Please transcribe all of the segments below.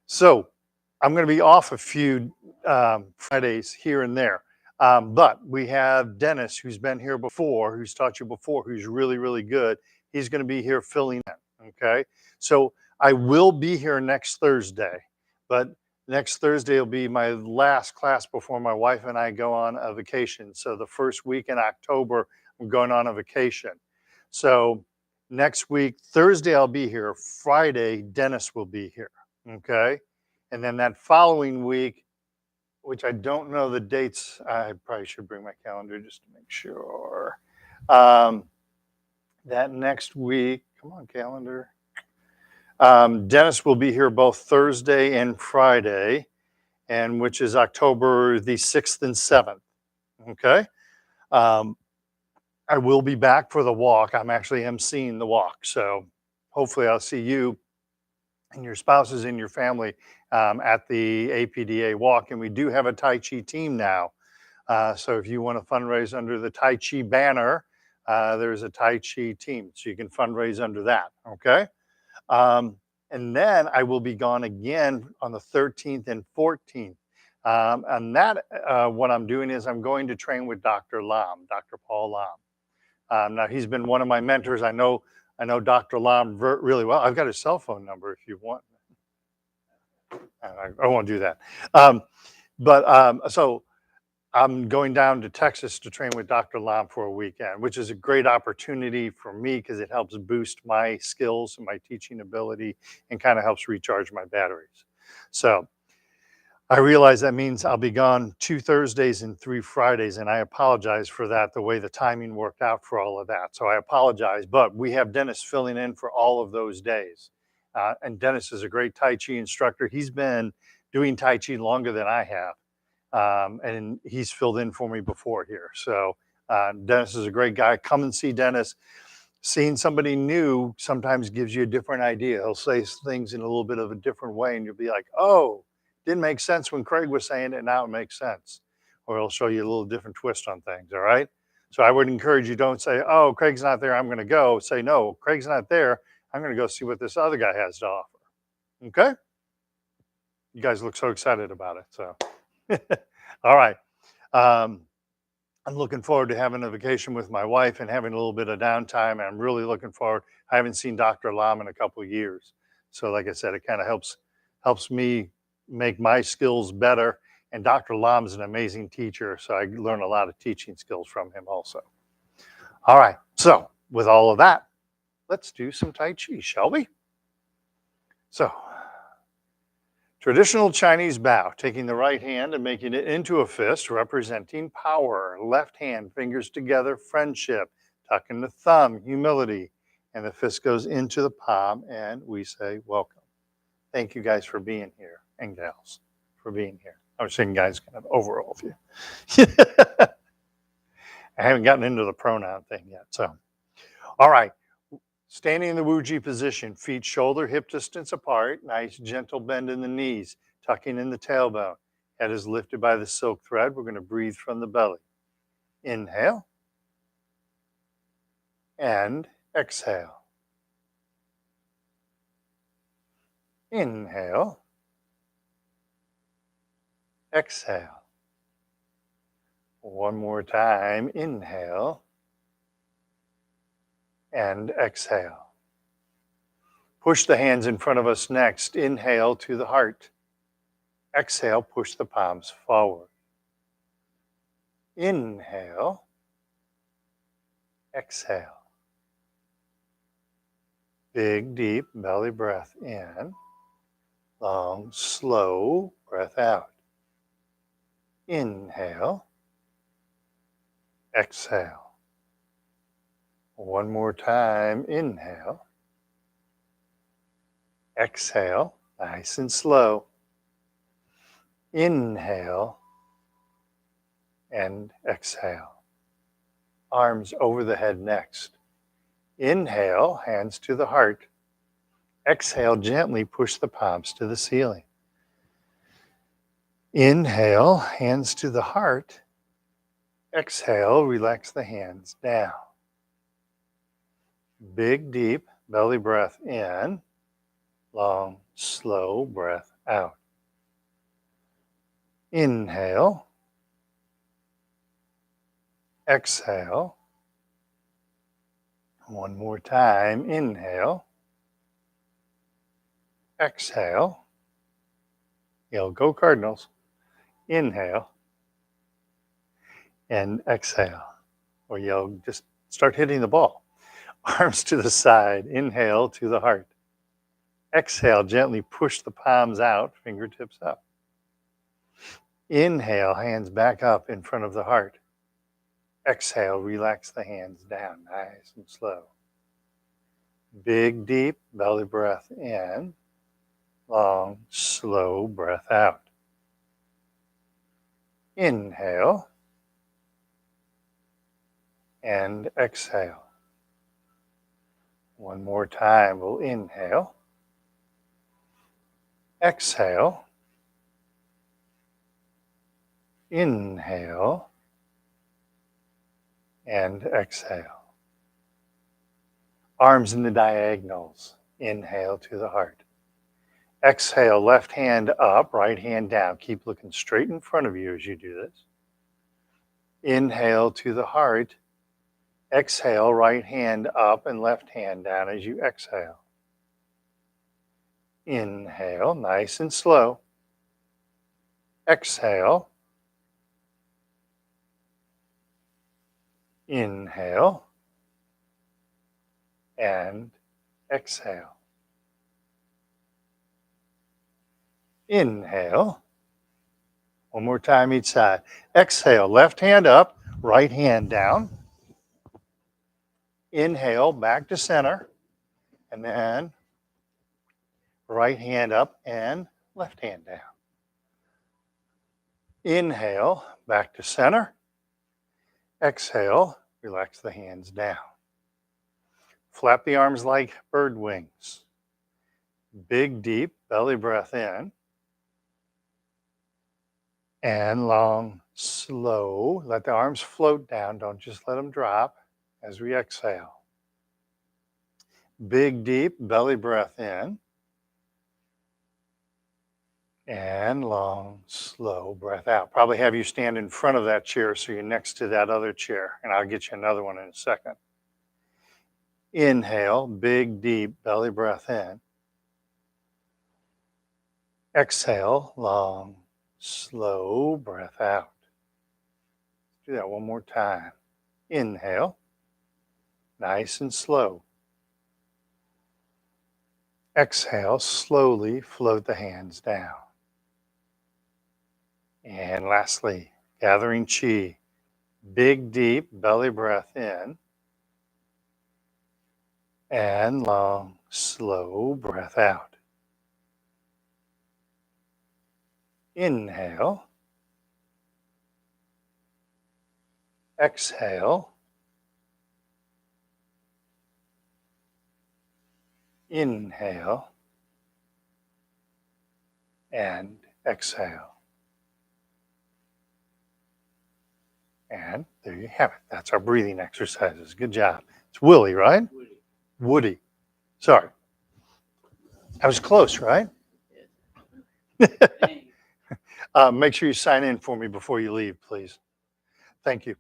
So I'm going to be off a few Fridays here and there. But we have Dennis, who's been here before, who's taught you before, who's really, really good. He's going to be here filling in. Okay. So I will be here next Thursday, but next Thursday will be my last class before my wife and I go on a vacation. So the first week in October, I'm going on a vacation. So next week, Thursday, I'll be here. Friday, Dennis will be here. Okay. And then that following week, which I don't know the dates, I probably should bring my calendar just to make sure. That next week, come on, calendar. Dennis will be here both Thursday and Friday, and which is October the 6th and 7th. Okay. I will be back for the walk. I'm actually emceeing the walk. So hopefully I'll see you and your spouses and your family at the APDA walk. And we do have a Tai Chi team now. So if you want to fundraise under the Tai Chi banner, there's a Tai Chi team. So you can fundraise under that. Okay. And then I will be gone again on the 13th and 14th. And that, what I'm doing is I'm going to train with Dr. Lam, Dr. Paul Lam. Now he's been one of my mentors. I know Dr. Lam really well. I've got his cell phone number if you want. I won't do that. So I'm going down to Texas to train with Dr. Lam for a weekend, which is a great opportunity for me because it helps boost my skills and my teaching ability and kind of helps recharge my batteries. So I realize that means I'll be gone 2 Thursdays and 3 Fridays, and I apologize for that, the way the timing worked out for all of that. So I apologize, but we have Dennis filling in for all of those days. And Dennis is a great Tai Chi instructor. He's been doing Tai Chi longer than I have, and he's filled in for me before here. So Dennis is a great guy. Come and see Dennis. Seeing somebody new sometimes gives you a different idea. He'll say things in a little bit of a different way, and you'll be like, oh, didn't make sense when Craig was saying it, now it makes sense. Or he'll show you a little different twist on things, all right? So I would encourage you, don't say, oh, Craig's not there, I'm gonna go. Say, no, Craig's not there, I'm gonna go see what this other guy has to offer, okay? You guys look so excited about it, so. All right. I'm looking forward to having a vacation with my wife and having a little bit of downtime. And I'm really looking forward. I haven't seen Dr. Lam in a couple of years. So like I said, it kind of helps me make my skills better. And Dr. Lam is an amazing teacher. So I learn a lot of teaching skills from him also. All right. So with all of that, let's do some Tai Chi, shall we? So traditional Chinese bow, taking the right hand and making it into a fist, representing power. Left hand, fingers together, friendship. Tucking the thumb, humility. And the fist goes into the palm, and we say, welcome. Thank you guys for being here, and gals for being here. I was saying guys kind of over all of you. I haven't gotten into the pronoun thing yet. So, all right. Standing in the Wuji position, feet shoulder hip distance apart, nice gentle bend in the knees, tucking in the tailbone. Head is lifted by the silk thread. We're going to breathe from the belly. Inhale and exhale. Inhale, exhale. One more time. Inhale and exhale. Push the hands in front of us next. Inhale to the heart. Exhale, push the palms forward. Inhale, exhale. Big, deep belly breath in. Long, slow breath out. Inhale, exhale. One more time. Inhale, exhale, nice and slow. Inhale and exhale. Arms over the head next. Inhale, hands to the heart. Exhale, gently push the palms to the ceiling. Inhale, hands to the heart. Exhale, relax the hands down. Big, deep belly breath in. Long, slow breath out. Inhale. Exhale. One more time. Inhale. Exhale. Yell, go Cardinals. Inhale. And exhale. Or yell, just start hitting the ball. Arms to the side. Inhale to the heart. Exhale, gently push the palms out, fingertips up. Inhale, hands back up in front of the heart. Exhale, relax the hands down, nice and slow. Big, deep belly breath in. Long, slow breath out. Inhale. And exhale. One more time, we'll inhale. Exhale. Inhale. And exhale. Arms in the diagonals. Inhale to the heart. Exhale, left hand up, right hand down. Keep looking straight in front of you as you do this. Inhale to the heart. Exhale, right hand up and left hand down as you exhale. Inhale, nice and slow. Exhale. Inhale. And exhale. Inhale. One more time each side. Exhale, left hand up, right hand down. Inhale, back to center. And then right hand up and left hand down. Inhale, back to center. Exhale, relax the hands down. Flap the arms like bird wings. Big, deep belly breath in. And long, slow. Let the arms float down. Don't just let them drop as we exhale. Big, deep belly breath in. And long, slow breath out. Probably have you stand in front of that chair so you're next to that other chair. And I'll get you another one in a second. Inhale, big, deep belly breath in. Exhale, long, slow breath out. Do that one more time. Inhale, nice and slow. Exhale, slowly float the hands down. And lastly, gathering chi. Big, deep belly breath in. And long, slow breath out. Inhale. Exhale. Inhale. And exhale. And there you have it. That's our breathing exercises. Good job. It's Willie, right? Woody. Sorry. I was close, right? Make sure you sign in for me before you leave, please. Thank you.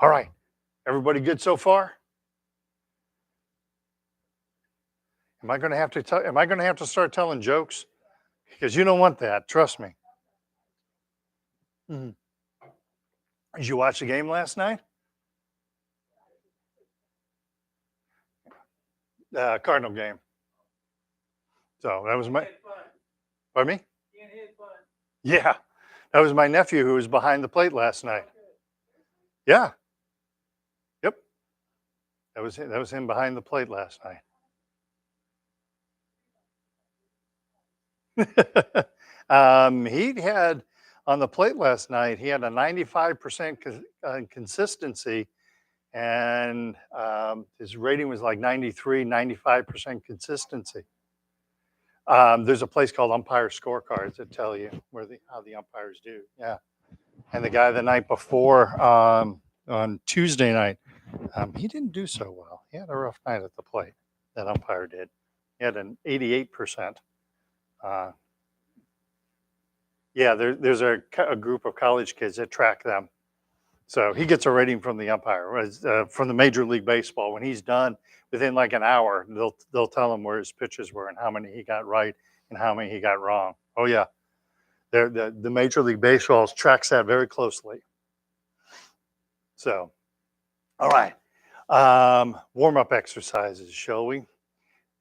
All right. Everybody good so far? Am I going to have to start telling jokes? Because you don't want that. Trust me. Mm-hmm. Did you watch the game last night? Cardinal game. So that was my. Pardon me? Yeah, that was my nephew who was behind the plate last night. Yeah. Yep. That was him behind the plate last night. He had on the plate last night. He had a 95% consistency, and his rating was like 93, 95% consistency. There's a place called Umpire Scorecards that tell you how the umpires do. Yeah. And the guy the night before on Tuesday night, he didn't do so well. He had a rough night at the plate. That umpire did. He had an 88%. Uh, yeah, there's a group of college kids that track them. So he gets a rating from the umpire, from the Major League Baseball. When he's done, within like an hour, they'll tell him where his pitches were and how many he got right and how many he got wrong. Oh yeah, the Major League Baseball tracks that very closely. So, all right, warm up exercises, shall we?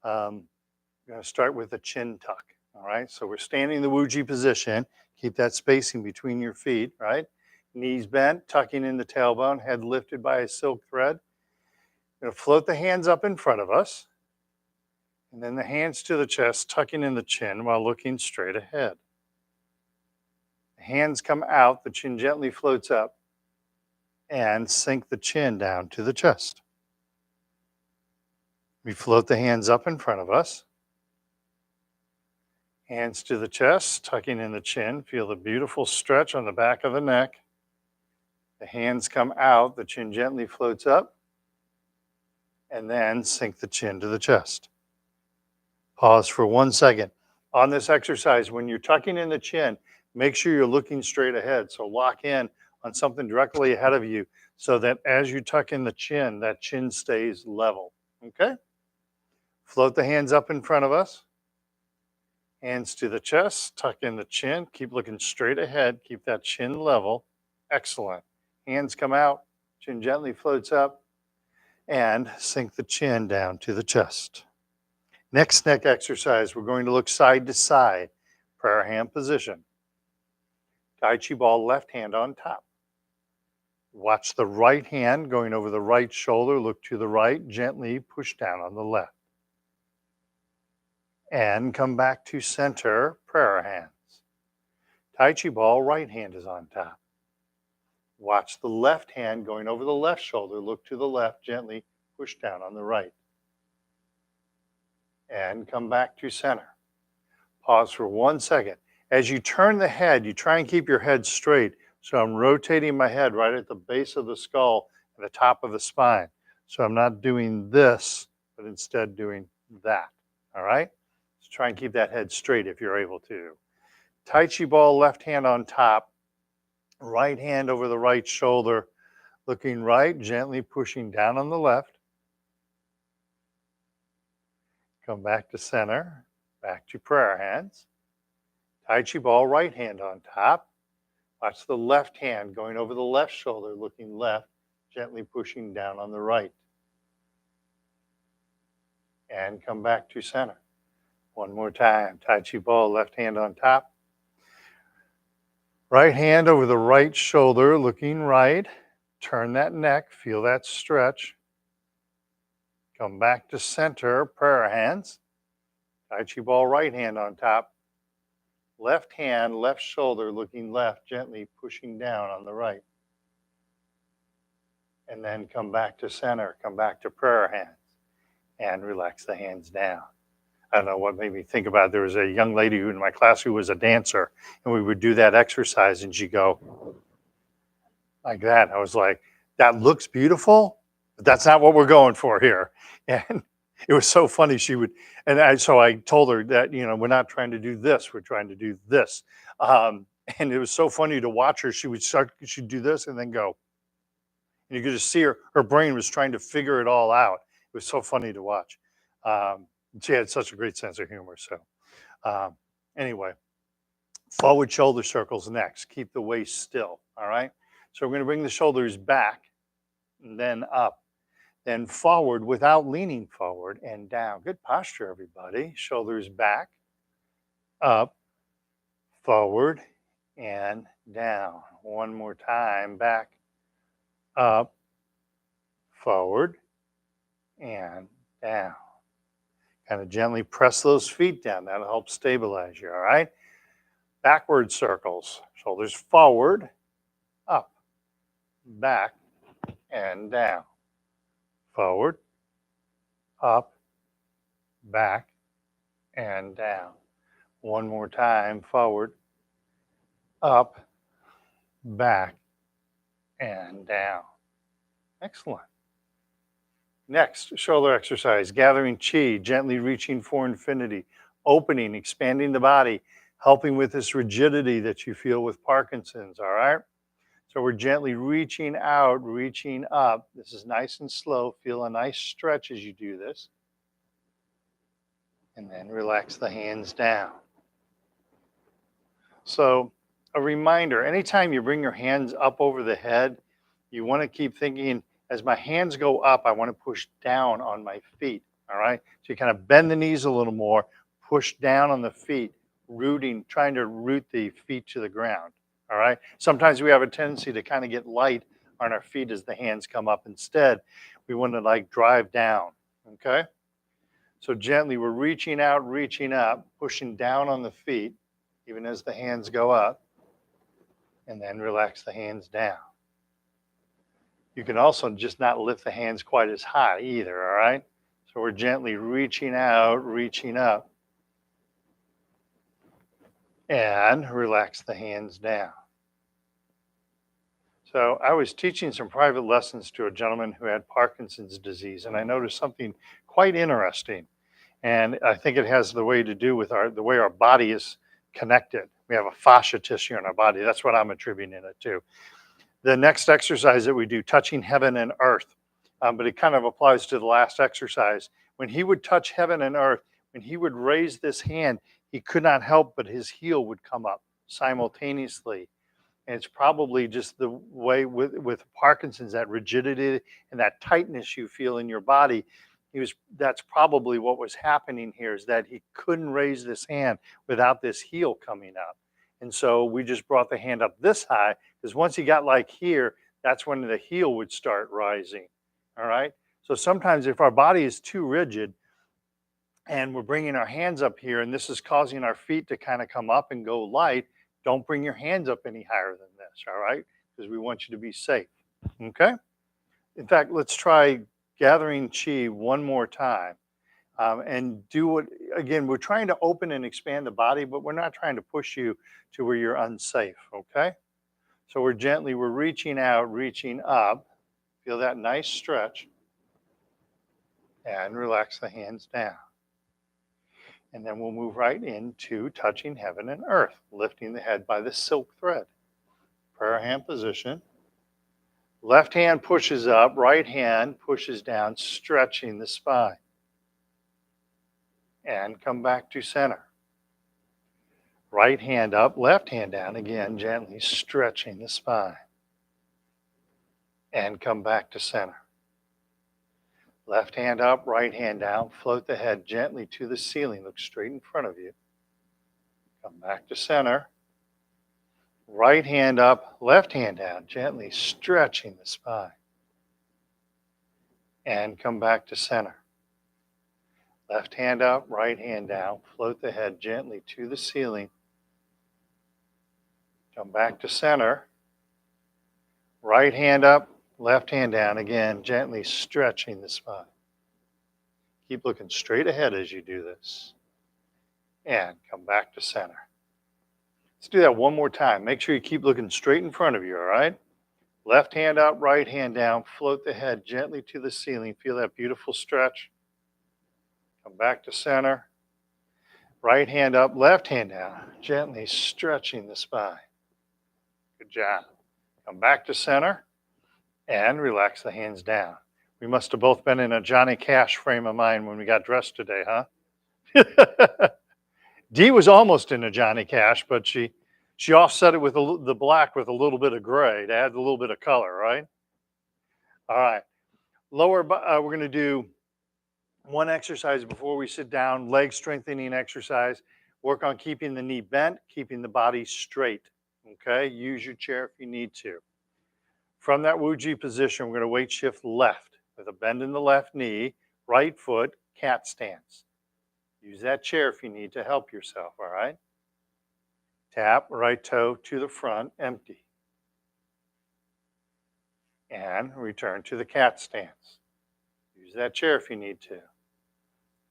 We're going to start with a chin tuck. All right, so we're standing in the Wuji position. Keep that spacing between your feet, right? Knees bent, tucking in the tailbone, head lifted by a silk thread. We're going to float the hands up in front of us, and then the hands to the chest, tucking in the chin while looking straight ahead. The hands come out, the chin gently floats up, and sink the chin down to the chest. We float the hands up in front of us. Hands to the chest, tucking in the chin. Feel the beautiful stretch on the back of the neck. The hands come out, the chin gently floats up, and then sink the chin to the chest. Pause for 1 second. On this exercise, when you're tucking in the chin, make sure you're looking straight ahead. So lock in on something directly ahead of you so that as you tuck in the chin, that chin stays level. Okay? Float the hands up in front of us. Hands to the chest, tuck in the chin, keep looking straight ahead, keep that chin level. Excellent. Hands come out, chin gently floats up, and sink the chin down to the chest. Next neck exercise, we're going to look side to side, prayer hand position. Tai Chi ball, left hand on top. Watch the right hand going over the right shoulder, look to the right, gently push down on the left. And come back to center, prayer hands. Tai Chi ball, right hand is on top. Watch the left hand going over the left shoulder, look to the left, gently push down on the right. And come back to center. Pause for 1 second. As you turn the head, you try and keep your head straight. So I'm rotating my head right at the base of the skull and the top of the spine. So I'm not doing this, but instead doing that. All right? So try and keep that head straight if you're able to. Tai Chi ball, left hand on top, right hand over the right shoulder, looking right, gently pushing down on the left. Come back to center, back to prayer hands. Tai Chi ball, right hand on top. Watch the left hand going over the left shoulder, looking left, gently pushing down on the right. And come back to center. One more time. Tai Chi ball, left hand on top. Right hand over the right shoulder, looking right. Turn that neck, feel that stretch. Come back to center, prayer hands. Tai Chi ball, right hand on top. Left hand, left shoulder, looking left, gently pushing down on the right. And then come back to center, come back to prayer hands, and relax the hands down. I don't know what made me think about it. There was a young lady in my class who was a dancer, and we would do that exercise, and she'd go like that. I was like, that looks beautiful, but that's not what we're going for here. And it was so funny. She would, so I told her that, we're not trying to do this. We're trying to do this. And it was so funny to watch her. She'd do this and then go. And you could just see her brain was trying to figure it all out. It was so funny to watch. She had such a great sense of humor. So anyway, forward shoulder circles next. Keep the waist still, all right? So we're going to bring the shoulders back and then up. Then forward without leaning forward and down. Good posture, everybody. Shoulders back, up, forward, and down. One more time. Back, up, forward, and down. Kind of gently press those feet down. That'll help stabilize you, all right? Backward circles. Shoulders forward, up, back, and down. Forward, up, back, and down. One more time. Forward, up, back, and down. Excellent. Next, shoulder exercise. Gathering chi, gently reaching for infinity. opening, expanding the body, helping with this rigidity that you feel with Parkinson's, all right? So we're gently reaching out, reaching up. This is nice and slow. Feel a nice stretch as you do this. And then relax the hands down. So a reminder, anytime you bring your hands up over the head, you want to keep thinking, as my hands go up, I want to push down on my feet, all right? So you kind of bend the knees a little more, push down on the feet, rooting, trying to root the feet to the ground, all right? Sometimes we have a tendency to kind of get light on our feet as the hands come up. Instead, we want to like drive down, okay? So gently, we're reaching out, reaching up, pushing down on the feet, even as the hands go up, and then relax the hands down. You can also just not lift the hands quite as high either, all right? So we're gently reaching out, reaching up, and relax the hands down. So I was teaching some private lessons to a gentleman who had Parkinson's disease, and I noticed something quite interesting. And I think it has the way to do with the way our body is connected. We have a fascia tissue in our body. That's what I'm attributing it to. The next exercise that we do, touching heaven and earth, but it kind of applies to the last exercise. When he would touch heaven and earth, when he would raise this hand, he could not help but his heel would come up simultaneously. And it's probably just the way with Parkinson's, that rigidity and that tightness you feel in your body. That's probably what was happening here, is that he couldn't raise this hand without this heel coming up. And so we just brought the hand up this high, because once he got like here, that's when the heel would start rising. All right. So sometimes if our body is too rigid and we're bringing our hands up here and this is causing our feet to kind of come up and go light, don't bring your hands up any higher than this. All right. Because we want you to be safe. Okay. In fact, let's try gathering chi one more time. And do it again. We're trying to open and expand the body, but we're not trying to push you to where you're unsafe. Okay. So we're reaching out, reaching up. Feel that nice stretch. And relax the hands down. And then we'll move right into touching heaven and earth, lifting the head by the silk thread. Prayer hand position. Left hand pushes up, right hand pushes down, stretching the spine. And come back to center. Right hand up, left hand down, again, gently stretching the spine. And come back to center. Left hand up, right hand down, float the head gently to the ceiling, look straight in front of you. Come back to center. Right hand up, left hand down, gently stretching the spine. And come back to center. Left hand up, right hand down, float the head gently to the ceiling. Come back to center. Right hand up, left hand down, again, gently stretching the spine. Keep looking straight ahead as you do this. And come back to center. Let's do that one more time. Make sure you keep looking straight in front of you, all right? Left hand up, right hand down, float the head gently to the ceiling. Feel that beautiful stretch. Come back to center. Right hand up, left hand down, gently stretching the spine. Good job. Come back to center and relax the hands down. We must have both been in a Johnny Cash frame of mind when we got dressed today, huh? Dee was almost in a Johnny Cash, but she offset it with the black with a little bit of gray to add a little bit of color, right? All right. We're going to do one exercise before we sit down, leg strengthening exercise. Work on keeping the knee bent, keeping the body straight. Okay, use your chair if you need to. From that Wuji position, we're going to weight shift left with a bend in the left knee, right foot, cat stance. Use that chair if you need to help yourself, all right? Tap right toe to the front, empty. And return to the cat stance. Use that chair if you need to.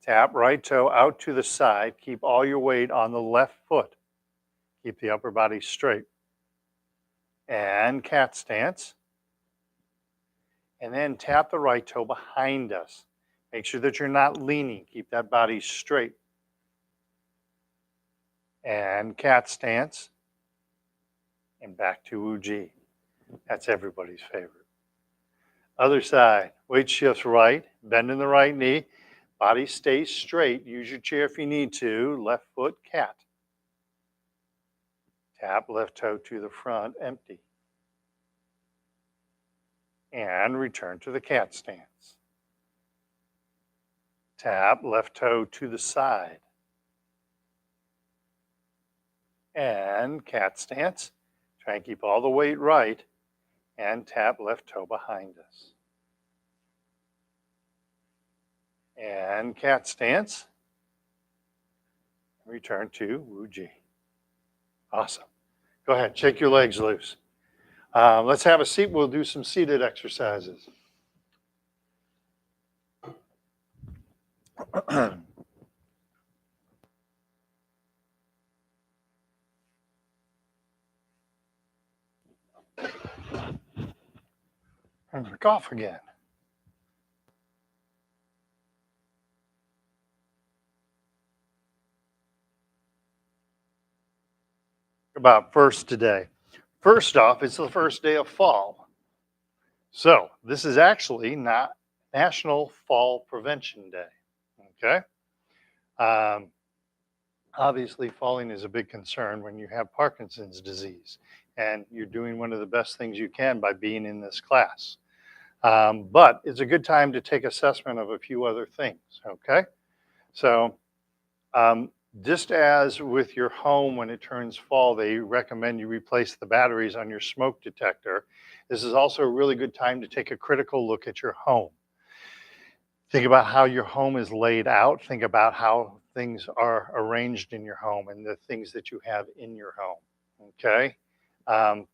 Tap right toe out to the side. Keep all your weight on the left foot. Keep the upper body straight. And cat stance. And then tap the right toe behind us. Make sure that you're not leaning. Keep that body straight. and cat stance, and back to Wuji. That's everybody's favorite. Other side, weight shifts right, bend in the right knee, body stays straight. Use your chair if you need to. Left foot, cat. Tap left toe to the front, empty. And return to the cat stance. Tap left toe to the side. And cat stance. Try and keep all the weight right. And tap left toe behind us. And cat stance. Return to Wuji. Awesome. Go ahead, shake your legs loose. Let's have a seat. We'll do some seated exercises. I'm going to cough again. About first today. First off, it's the first day of fall. So this is actually not National Fall Prevention Day. Okay. Obviously, falling is a big concern when you have Parkinson's disease, and you're doing one of the best things you can by being in this class. But it's a good time to take assessment of a few other things. Okay. So just as with your home when it turns fall, they recommend you replace the batteries on your smoke detector. This is also a really good time to take a critical look at your home. Think about how your home is laid out. Think about how things are arranged in your home and the things that you have in your home. Okay.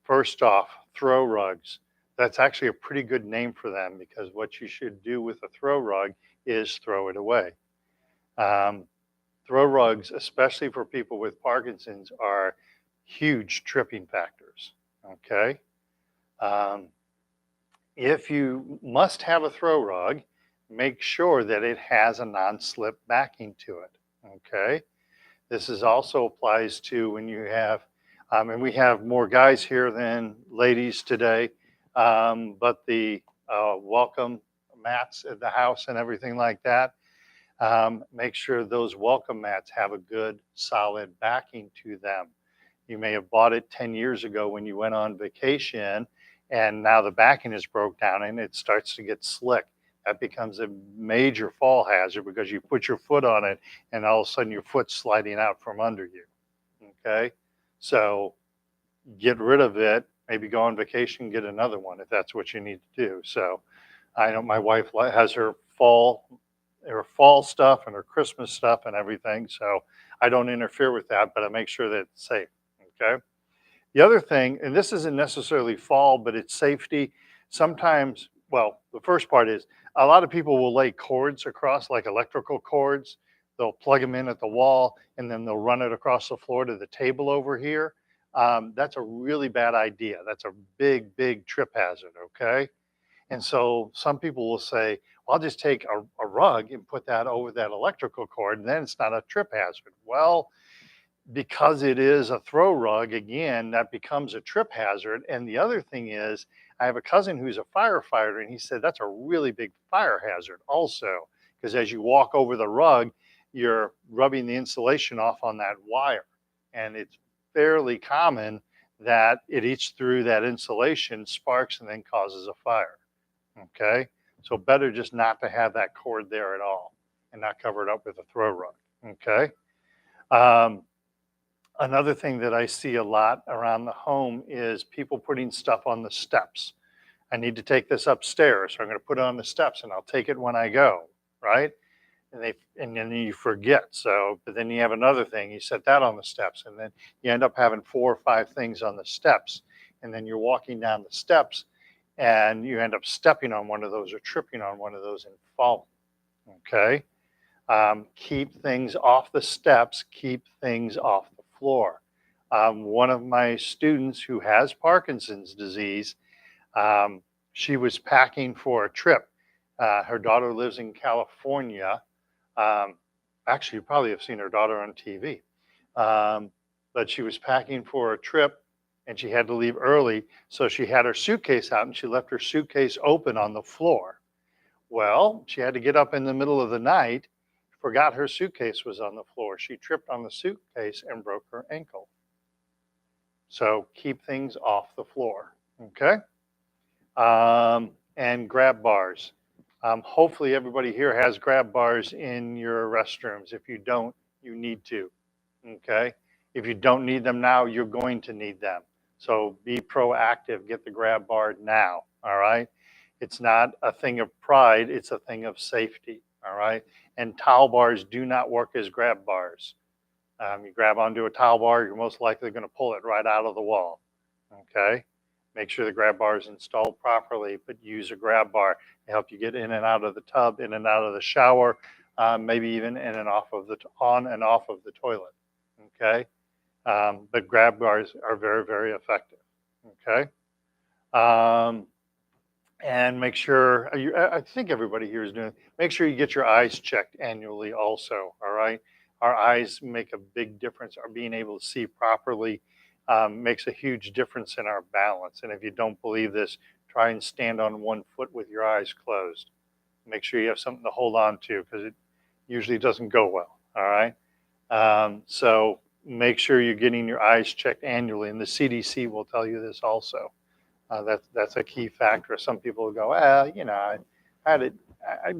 First off, throw rugs. That's actually a pretty good name for them because what you should do with a throw rug is throw it away. Throw rugs, especially for people with Parkinson's, are huge tripping factors. Okay. If you must have a throw rug, make sure that it has a non-slip backing to it. Okay. This is also applies to when you have, and we have more guys here than ladies today, but the welcome mats at the house and everything like that. Make sure those welcome mats have a good solid backing to them. You may have bought it 10 years ago when you went on vacation and now the backing is broke down and it starts to get slick. That becomes a major fall hazard because you put your foot on it and all of a sudden your foot's sliding out from under you. Okay. So get rid of it, maybe go on vacation, get another one if that's what you need to do. So I know my wife has her fall stuff and her Christmas stuff and everything. So I don't interfere with that, but I make sure that it's safe. Okay. The other thing, and this isn't necessarily fall, but it's safety. Sometimes, well, the first part is a lot of people will lay cords across, like electrical cords. They'll plug them in at the wall and then they'll run it across the floor to the table over here. That's a really bad idea. That's a big, big trip hazard. Okay. And so some people will say, well, I'll just take a rug and put that over that electrical cord, and then it's not a trip hazard. Well, because it is a throw rug, again, that becomes a trip hazard. And the other thing is, I have a cousin who's a firefighter, and he said that's a really big fire hazard also, because as you walk over the rug, you're rubbing the insulation off on that wire. And it's fairly common that it eats through that insulation, sparks, and then causes a fire. Okay. So better just not to have that cord there at all and not cover it up with a throw rug. Okay. Another thing that I see a lot around the home is people putting stuff on the steps. I need to take this upstairs, so I'm going to put it on the steps and I'll take it when I go, right? And then you forget. So, but then you have another thing, you set that on the steps, and then you end up having 4 or 5 things on the steps. And then you're walking down the steps and you end up stepping on one of those or tripping on one of those and falling. Okay. Keep things off the steps, keep things off the floor. One of my students who has Parkinson's disease, she was packing for a trip. Her daughter lives in California. Actually, you probably have seen her daughter on TV. but she was packing for a trip and she had to leave early. So she had her suitcase out and she left her suitcase open on the floor. Well, she had to get up in the middle of the night, forgot her suitcase was on the floor. She tripped on the suitcase and broke her ankle. So keep things off the floor, okay? And grab bars. Hopefully everybody here has grab bars in your restrooms. If you don't, you need to, okay? If you don't need them now, you're going to need them. So be proactive, get the grab bar now, all right? It's not a thing of pride, it's a thing of safety, all right? And towel bars do not work as grab bars. You grab onto a towel bar, you're most likely going to pull it right out of the wall, okay? Make sure the grab bar is installed properly, but use a grab bar to help you get in and out of the tub, in and out of the shower, maybe even in and off of on and off of the toilet, okay? But grab bars are very, very effective, okay? And make sure, I think everybody here is doing, make sure you get your eyes checked annually also, all right? Our eyes make a big difference. Our being able to see properly makes a huge difference in our balance. And if you don't believe this, try and stand on one foot with your eyes closed. Make sure you have something to hold on to because it usually doesn't go well, all right? So make sure you're getting your eyes checked annually. And the CDC will tell you this also. That's a key factor. Some people will go, I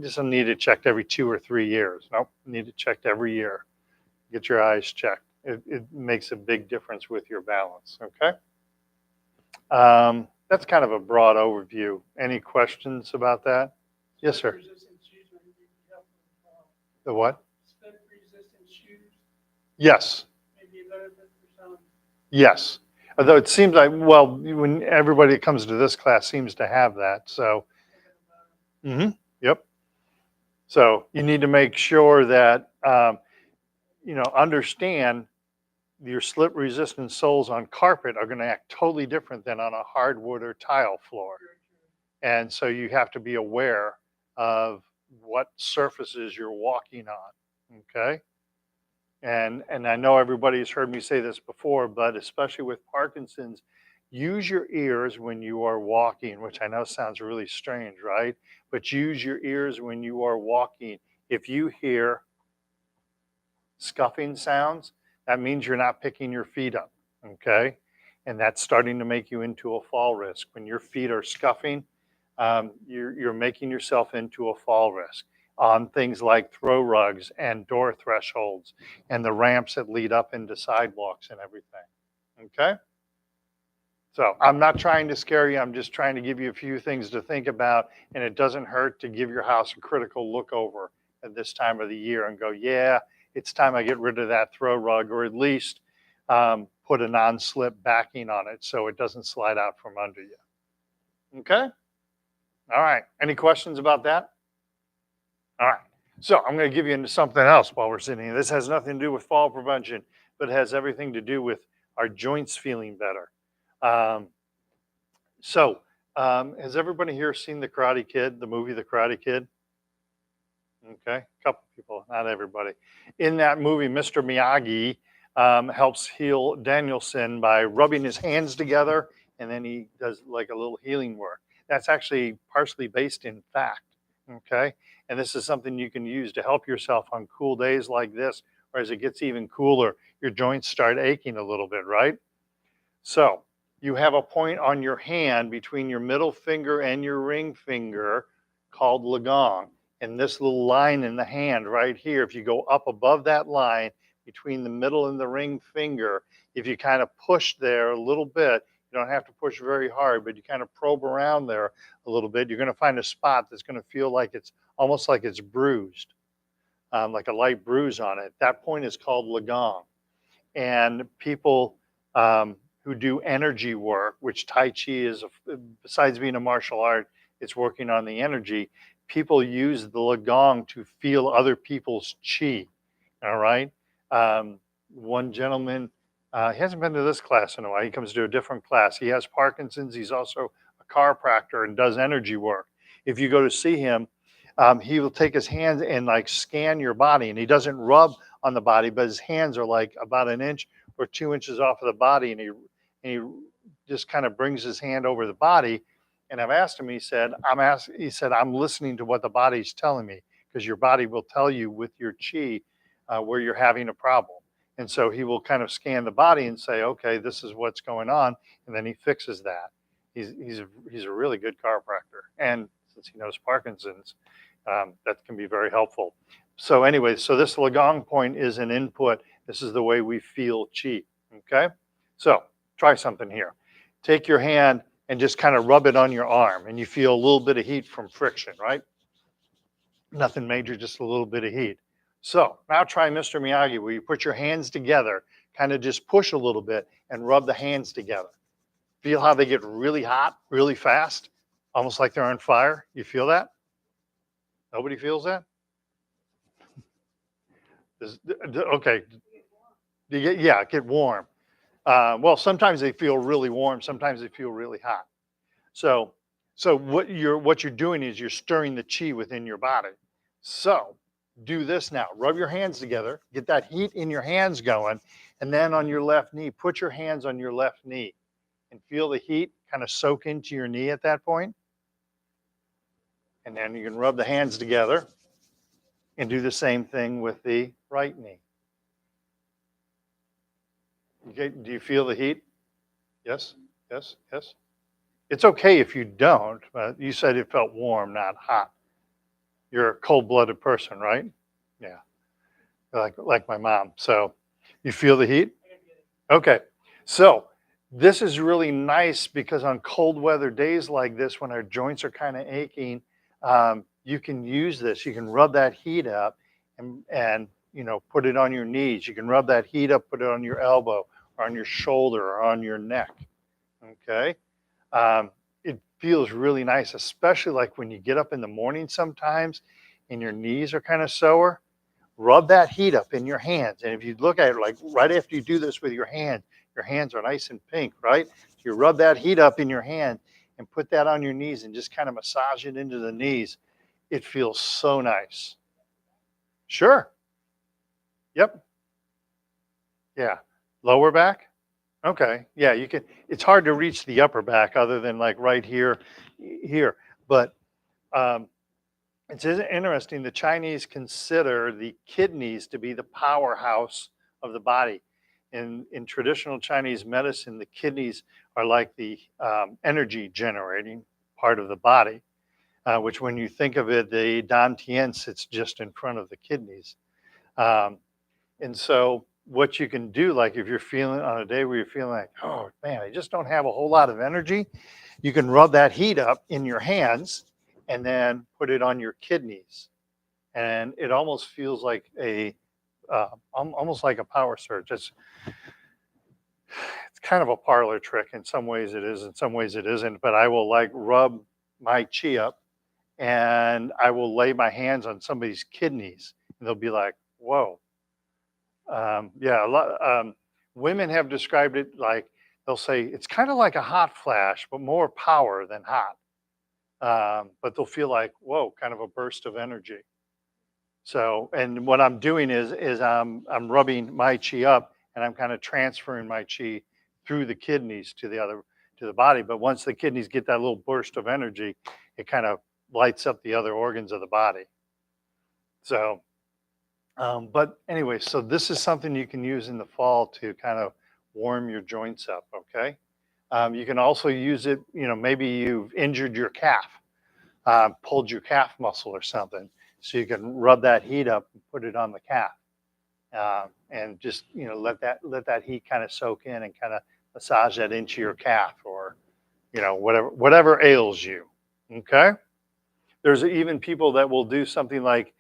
just need it checked every 2 or 3 years. Nope, need it checked every year. Get your eyes checked. It makes a big difference with your balance, okay? That's kind of a broad overview. Any questions about that? Yes, sir. The what? Slip-resistant shoes. Yes. Maybe a benefit for some. Yes. Although it seems like, well, when everybody that comes to this class seems to have that, so. Yep. So you need to make sure that, understand your slip-resistant soles on carpet are going to act totally different than on a hardwood or tile floor. And so you have to be aware of what surfaces you're walking on, okay? And I know everybody's heard me say this before, but especially with Parkinson's, use your ears when you are walking, which I know sounds really strange, right? But use your ears when you are walking. If you hear scuffing sounds, that means you're not picking your feet up, okay? And that's starting to make you into a fall risk. When your feet are scuffing, you're making yourself into a fall risk on things like throw rugs and door thresholds and the ramps that lead up into sidewalks and everything, okay? So I'm not trying to scare you. I'm just trying to give you a few things to think about, and it doesn't hurt to give your house a critical look over at this time of the year and go, yeah, it's time I get rid of that throw rug, or at least put a non-slip backing on it so it doesn't slide out from under you. Okay? All right. Any questions about that? All right. So I'm going to give you into something else while we're sitting here. This has nothing to do with fall prevention, but it has everything to do with our joints feeling better. Has everybody here seen The Karate Kid, the movie The Karate Kid? Okay, a couple people, not everybody. In that movie, Mr. Miyagi helps heal Danielson by rubbing his hands together, and then he does like a little healing work. That's actually partially based in fact, okay? And this is something you can use to help yourself on cool days like this, or as it gets even cooler, your joints start aching a little bit, right? So you have a point on your hand between your middle finger and your ring finger called Lagong. And this little line in the hand right here, if you go up above that line between the middle and the ring finger, if you kind of push there a little bit, you don't have to push very hard, but you kind of probe around there a little bit, you're going to find a spot that's going to feel like it's almost like it's bruised, like a light bruise on it. That point is called Lagong. And people who do energy work, which Tai Chi is, besides being a martial art, it's working on the energy. People use the Lagong to feel other people's chi, all right? One gentleman, he hasn't been to this class in a while. He comes to a different class. He has Parkinson's. He's also a chiropractor and does energy work. If you go to see him, he will take his hands and like scan your body, and he doesn't rub on the body, but his hands are like about an inch or 2 inches off of the body, and he just kind of brings his hand over the body. And I've asked him, he said, I'm listening to what the body's telling me, because your body will tell you with your chi where you're having a problem. And so he will kind of scan the body and say, okay, this is what's going on. And then he fixes that. He's a really good chiropractor. And since he knows Parkinson's, that can be very helpful. So anyway, so this Lagong point is an input. This is the way we feel chi, okay? So try something here. Take your hand and just kind of rub it on your arm, and you feel a little bit of heat from friction, right? Nothing major, just a little bit of heat. So now try Mr. Miyagi, where you put your hands together, kind of just push a little bit and rub the hands together. Feel how they get really hot, really fast, almost like they're on fire. You feel that? Nobody feels that? Okay. Get warm. Well, sometimes they feel really warm. Sometimes they feel really hot. So what you're doing is you're stirring the chi within your body. So do this now. Rub your hands together. Get that heat in your hands going. And then on your left knee, put your hands on your left knee and feel the heat kind of soak into your knee at that point. And then you can rub the hands together and do the same thing with the right knee. Okay, do you feel the heat? Yes, yes, yes. It's okay if you don't, but you said it felt warm, not hot. You're a cold-blooded person, right? Yeah, like my mom. So you feel the heat? Okay, so this is really nice because on cold weather days like this, when our joints are kind of aching, you can use this. You can rub that heat up and put it on your knees. You can rub that heat up, put it on your elbow or on your shoulder or on your neck. Okay. It feels really nice, especially like when you get up in the morning sometimes and your knees are kind of sore. Rub that heat up in your hands. And if you look at it, like right after you do this with your hands are nice and pink, right? So you rub that heat up in your hand and put that on your knees and just kind of massage it into the knees. It feels so nice. Sure. Yep. Yeah. Lower back. Okay. Yeah, you can. It's hard to reach the upper back other than like right here. But it's interesting. The Chinese consider the kidneys to be the powerhouse of the body. In traditional Chinese medicine, the kidneys are like the energy generating part of the body, which when you think of it, the dantian sits just in front of the kidneys. And so what you can do, like if you're feeling on a day where you're feeling like, oh man, I just don't have a whole lot of energy, you can rub that heat up in your hands and then put it on your kidneys. And it almost feels like almost like a power surge. It's kind of a parlor trick. In some ways it is, in some ways it isn't, but I will like rub my chi up and I will lay my hands on somebody's kidneys and they'll be like, whoa. A lot. Women have described it like they'll say it's kind of like a hot flash, but more power than hot. But they'll feel like whoa, kind of a burst of energy. So, and what I'm doing is I'm rubbing my chi up, and I'm kind of transferring my chi through the kidneys to the body. But once the kidneys get that little burst of energy, it kind of lights up the other organs of the body. So. But anyway, so this is something you can use in the fall to kind of warm your joints up, okay? You can also use it, maybe you've injured your calf, pulled your calf muscle or something. So you can rub that heat up and put it on the calf. And just, let that heat kind of soak in and kind of massage that into your calf or, whatever ails you, okay? There's even people that will do something like,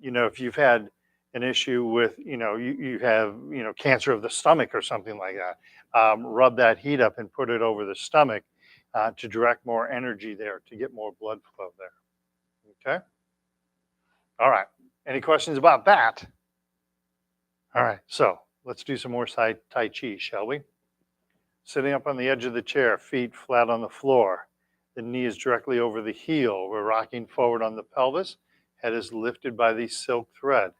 if you've had an issue with, you have, cancer of the stomach or something like that, rub that heat up and put it over the stomach to direct more energy there, to get more blood flow there. Okay. All right. Any questions about that? All right. So let's do some more Tai Chi, shall we? Sitting up on the edge of the chair, feet flat on the floor. The knee is directly over the heel. We're rocking forward on the pelvis. Head is lifted by the silk thread.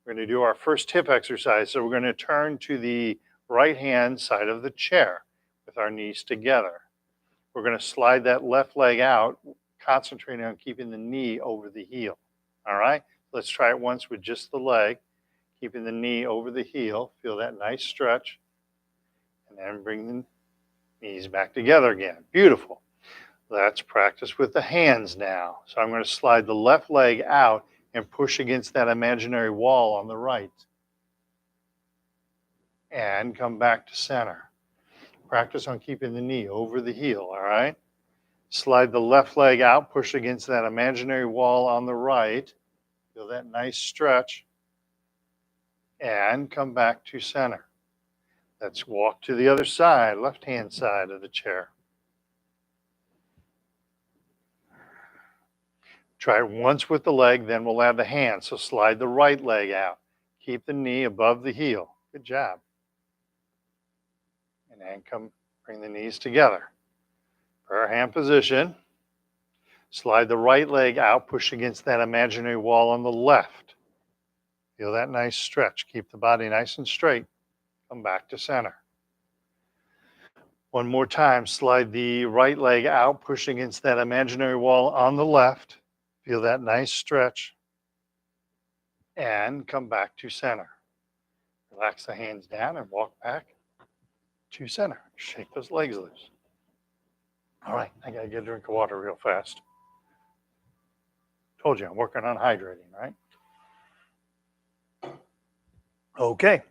We're going to do our first hip exercise. So we're going to turn to the right hand side of the chair with our knees together. We're going to slide that left leg out, concentrating on keeping the knee over the heel. All right, let's try it once with just the leg, keeping the knee over the heel. Feel that nice stretch. And then bring the knees back together again. Beautiful. Let's practice with the hands now. So I'm going to slide the left leg out and push against that imaginary wall on the right. And come back to center. Practice on keeping the knee over the heel, all right? Slide the left leg out, push against that imaginary wall on the right. Feel that nice stretch. And come back to center. Let's walk to the other side, left-hand side of the chair. Try it once with the leg, then we'll add the hand. So slide the right leg out. Keep the knee above the heel. Good job. And then bring the knees together. Prayer hand position. Slide the right leg out, push against that imaginary wall on the left. Feel that nice stretch. Keep the body nice and straight. Come back to center. One more time, slide the right leg out, push against that imaginary wall on the left. Feel that nice stretch. And come back to center. Relax the hands down and walk back to center. Shake those legs loose. All right, I gotta get a drink of water real fast. Told you I'm working on hydrating, right? Okay.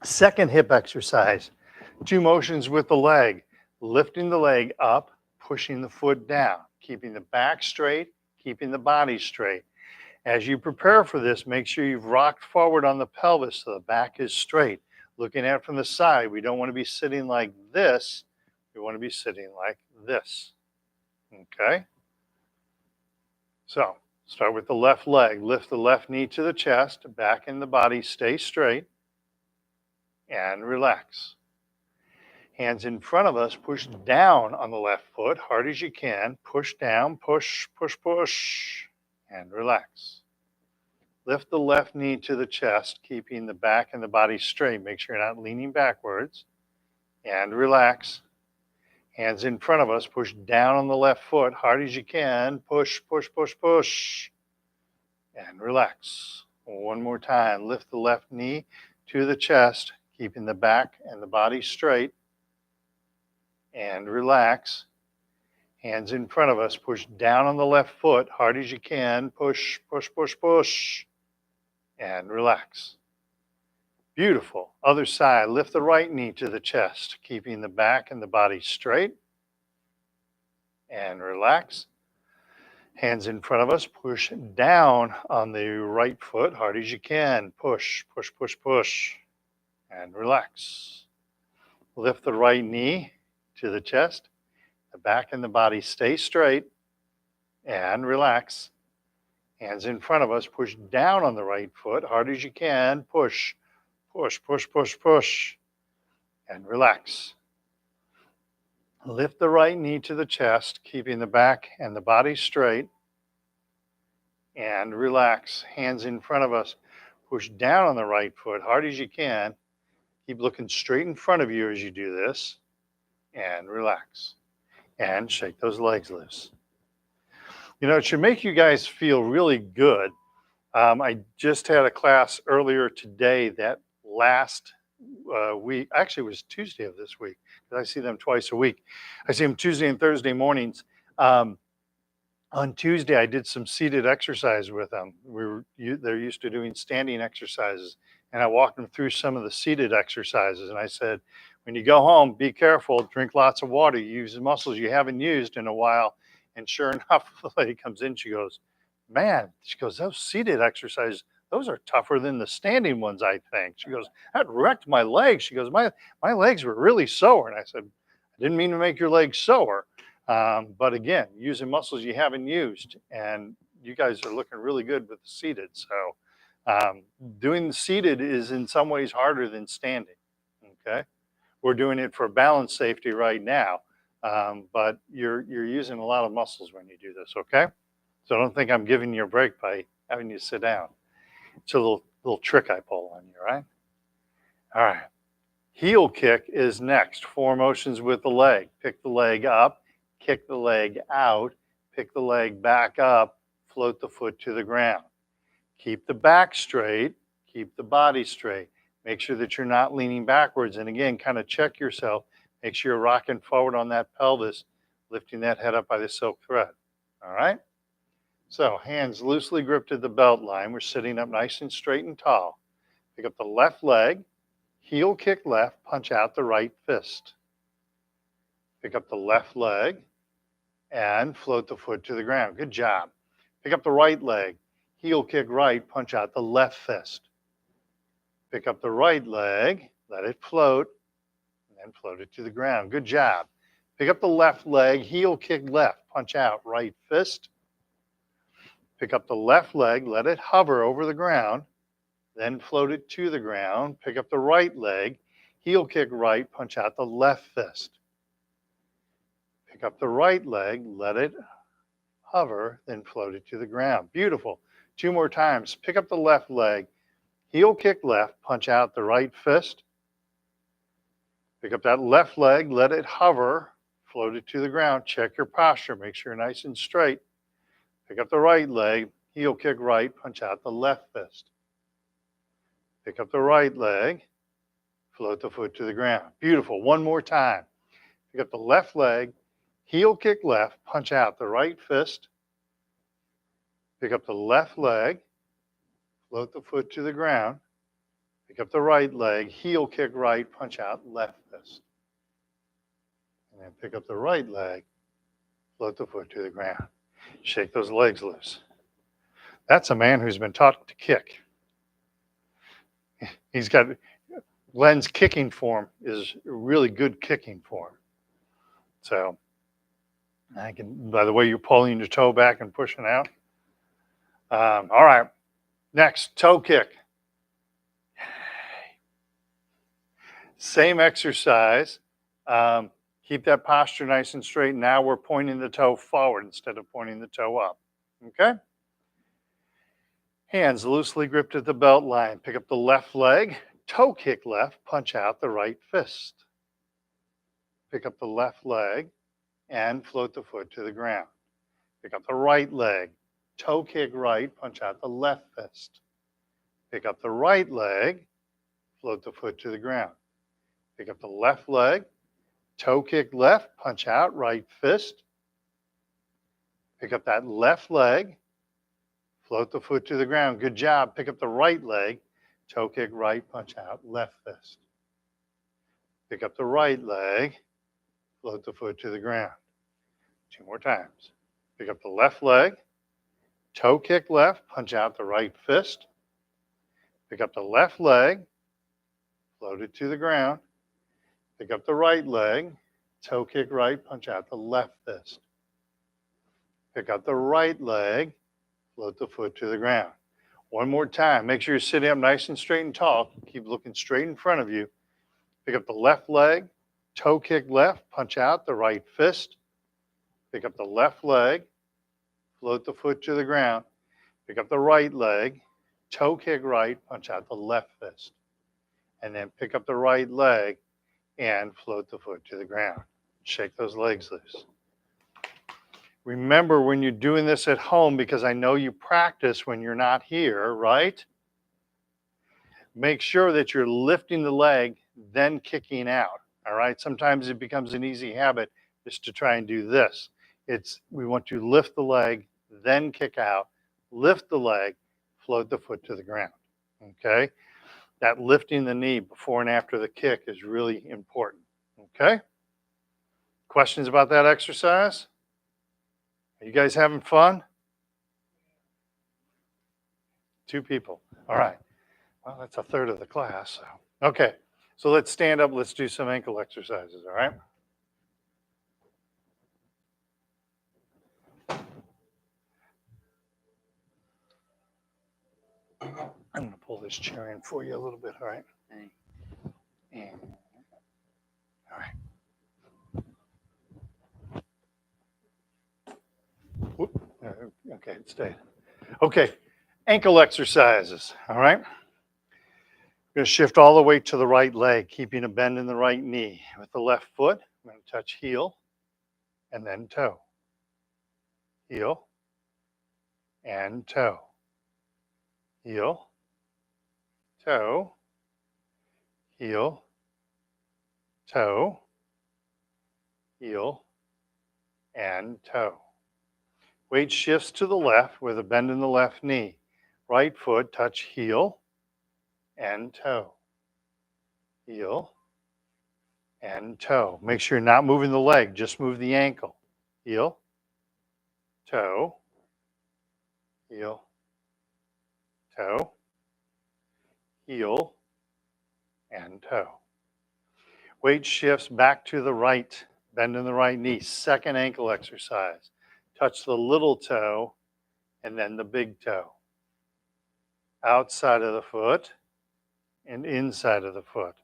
Second hip exercise. 2 motions with the leg. Lifting the leg up, pushing the foot down, keeping the back straight, keeping the body straight. As you prepare for this, make sure you've rocked forward on the pelvis so the back is straight. Looking at it from the side, we don't want to be sitting like this. We want to be sitting like this. Okay? So, start with the left leg. Lift the left knee to the chest, back in the body, stay straight, and relax. Hands in front of us, push down on the left foot, hard as you can. Push down, push, push, push, and relax. Lift the left knee to the chest, keeping the back and the body straight. Make sure you're not leaning backwards, and relax. Hands in front of us, push down on the left foot, hard as you can. Push, push, push, push, and relax. One more time, lift the left knee to the chest, keeping the back and the body straight, and relax. Hands in front of us, push down on the left foot, hard as you can. Push, push, push, push, and relax. Beautiful. Other side, lift the right knee to the chest, keeping the back and the body straight, and relax. Hands in front of us, push down on the right foot, hard as you can. Push, push, push, push, and relax. Lift the right knee to the chest, the back and the body stay straight, and relax. Hands in front of us, push down on the right foot, hard as you can. Push, push, push, push, push, and relax. Lift the right knee to the chest, keeping the back and the body straight, and relax. Hands in front of us, push down on the right foot, hard as you can. Keep looking straight in front of you as you do this, and relax. And shake those legs loose. You know, it should make you guys feel really good. I just had a class earlier today that last week, actually it was Tuesday of this week, because I see them twice a week. I see them Tuesday and Thursday mornings. On Tuesday, I did some seated exercise with them. They're used to doing standing exercises, and I walked them through some of the seated exercises, and I said, when you go home, be careful, drink lots of water, use the muscles you haven't used in a while. And sure enough, the lady comes in, she goes, man, she goes, those seated exercises, those are tougher than the standing ones, I think. She goes, that wrecked my legs. She goes, my legs were really sore. And I said, I didn't mean to make your legs sore. But again, using muscles you haven't used. And you guys are looking really good with the seated. So doing the seated is in some ways harder than standing. Okay. We're doing it for balance safety right now. But you're using a lot of muscles when you do this, okay? So don't think I'm giving you a break by having you sit down. It's a little trick I pull on you, right? All right. Heel kick is next. 4 motions with the leg. Pick the leg up, kick the leg out, pick the leg back up, float the foot to the ground. Keep the back straight, keep the body straight. Make sure that you're not leaning backwards. And again, kind of check yourself. Make sure you're rocking forward on that pelvis, lifting that head up by the silk thread. All right? So hands loosely gripped at the belt line. We're sitting up nice and straight and tall. Pick up the left leg, heel kick left, punch out the right fist. Pick up the left leg and float the foot to the ground. Good job. Pick up the right leg, heel kick right, punch out the left fist. Pick up the right leg, let it float, and then float it to the ground. Good job. Pick up the left leg, heel kick left, punch out right fist. Pick up the left leg, let it hover over the ground, then float it to the ground. Pick up the right leg, heel kick right, punch out the left fist. Pick up the right leg, let it hover, then float it to the ground. Beautiful. 2 more times. Pick up the left leg, heel kick left, punch out the right fist. Pick up that left leg, let it hover, float it to the ground. Check your posture, make sure you're nice and straight. Pick up the right leg, heel kick right, punch out the left fist. Pick up the right leg, float the foot to the ground. Beautiful. 1 more time. Pick up the left leg, heel kick left, punch out the right fist. Pick up the left leg, float the foot to the ground. Pick up the right leg, heel kick right, punch out left fist. And then pick up the right leg, float the foot to the ground. Shake those legs loose. That's a man who's been taught to kick. He's got Glenn's kicking form is a really good kicking form. So I can, by the way, you're pulling your toe back and pushing out. All right. Next, toe kick. Same exercise. Keep that posture nice and straight. Now we're pointing the toe forward instead of pointing the toe up. Okay? Hands loosely gripped at the belt line. Pick up the left leg, toe kick left, punch out the right fist. Pick up the left leg and float the foot to the ground. Pick up the right leg, toe kick right, punch out the left fist. Pick up the right leg, float the foot to the ground. Pick up the left leg, toe kick left, punch out right fist. Pick up that left leg, float the foot to the ground. Good job. Pick up the right leg, toe kick right, punch out left fist. Pick up the right leg, float the foot to the ground. 2 more times. Pick up the left leg, toe kick left, punch out the right fist. Pick up the left leg, float it to the ground. Pick up the right leg, toe kick right, punch out the left fist. Pick up the right leg, float the foot to the ground. 1 more time. Make sure you're sitting up nice and straight and tall. Keep looking straight in front of you. Pick up the left leg, toe kick left, punch out the right fist. Pick up the left leg, float the foot to the ground. Pick up the right leg, toe kick right, punch out the left fist. And then pick up the right leg and float the foot to the ground. Shake those legs loose. Remember when you're doing this at home, because I know you practice when you're not here, right? Make sure that you're lifting the leg, then kicking out, all right? Sometimes it becomes an easy habit just to try and do this. We want to lift the leg, then kick out, lift the leg, float the foot to the ground, okay? That lifting the knee before and after the kick is really important, okay? Questions about that exercise? Are you guys having fun? 2 people. All right. Well, that's a third of the class. So. Okay. So let's stand up. Let's do some ankle exercises. All right. I'm going to pull this chair in for you a little bit. All right. And, all right. Whoop. Okay, it stayed. Okay. Ankle exercises, all right? We're going to shift all the way to the right leg, keeping a bend in the right knee. With the left foot, I'm going to touch heel and then toe. Heel and toe. Heel, toe, heel, toe, heel, and toe. Weight shifts to the left with a bend in the left knee. Right foot, touch heel and toe. Heel and toe. Make sure you're not moving the leg, just move the ankle. Heel, toe, heel, toe, heel, and toe. Weight shifts back to the right, bend in the right knee. Second ankle exercise. Touch the little toe and then the big toe. Outside of the foot and inside of the foot.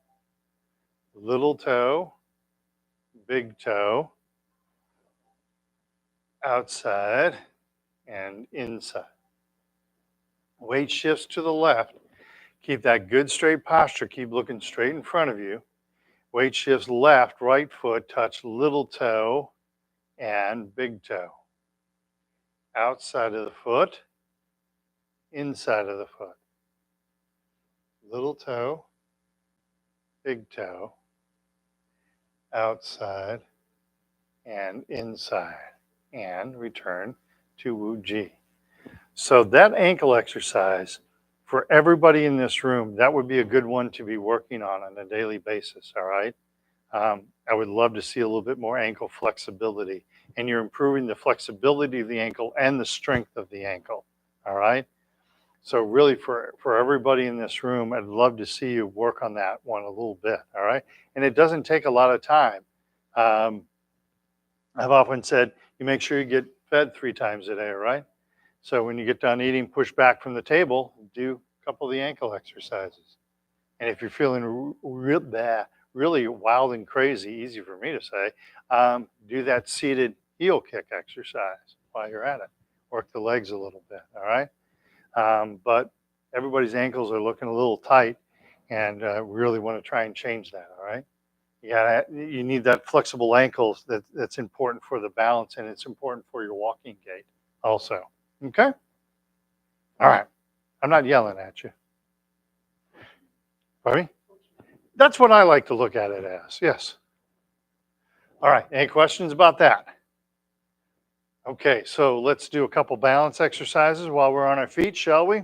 Little toe, big toe, outside and inside. Weight shifts to the left. Keep that good straight posture. Keep looking straight in front of you. Weight shifts left, right foot, touch little toe and big toe. Outside of the foot, inside of the foot. Little toe, big toe, outside and inside. And return to Wu Ji. So that ankle exercise, for everybody in this room, that would be a good one to be working on a daily basis, all right? I would love to see a little bit more ankle flexibility. And you're improving the flexibility of the ankle and the strength of the ankle, all right? So really for everybody in this room, I'd love to see you work on that one a little bit, all right? And it doesn't take a lot of time. I've often said, you make sure you get fed 3 times a day, right? So when you get done eating, push back from the table, do a couple of the ankle exercises. And if you're feeling really wild and crazy, easy for me to say, do that seated heel kick exercise while you're at it. Work the legs a little bit, all right? But everybody's ankles are looking a little tight, and really want to try and change that, all right? You need that flexible ankle that's important for the balance, and it's important for your walking gait also. Okay? All right. I'm not yelling at you. Pardon me? That's what I like to look at it as, yes. All right, any questions about that? Okay, so let's do a couple balance exercises while we're on our feet, shall we?